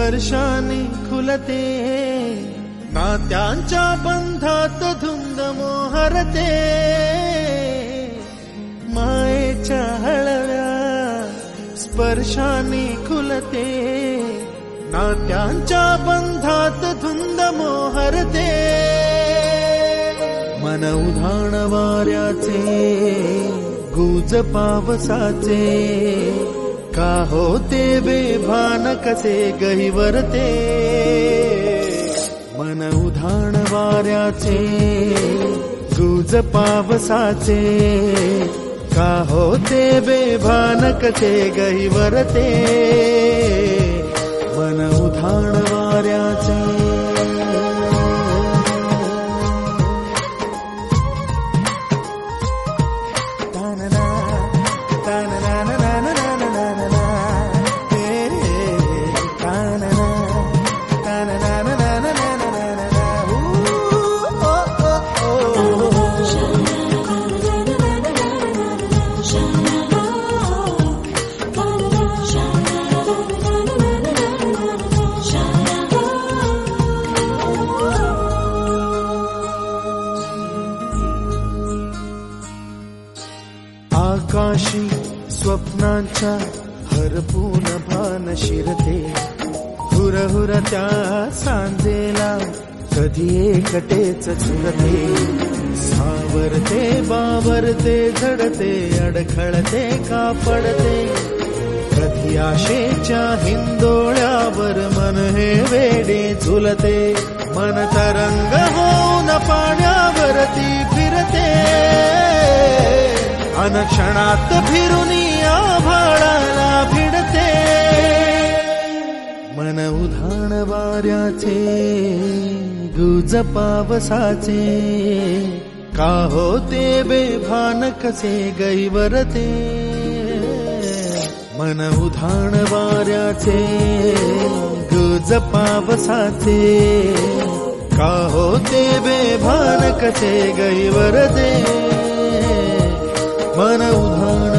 स्पर्शाने खुलते, नात्यांच्या बंधात धुंद मोहरते, मायेच्या हळव्या स्पर्शाने खुलते, नात्यांच्या बंधात धुंद मोहरते, मन उधाण वाऱ्याचे गुज पावसाचे, का होते बेभान कसे गहिवरते, मन उधाण वाऱ्याचे गुज पावसाचे, का होते बेभान कसे गहिवरते, मन उधाण वाऱ्याचे. आकाशी स्वप्नांच्या हरपून भान शिरते, हुरहुर त्या सांजेला कधी एकटेच झुरते, सावरते बावरते झडते, अडखळते का पडते, कधी आशेच्या हिंदोळ्यावर मन हे वेडे झुलते, मन तरंग होऊन पाण्यावरती फिरते, अनक्षणात फिरुनी आभाळाला भिडते, मन उधाण वाऱ्याचे गुज पावसाचे, का होते बेभान कसे गहिवरते, मन उधाण वाऱ्याचे गुज पावसाचे, का होते बेभान कसे गहिवरते, मन उधाण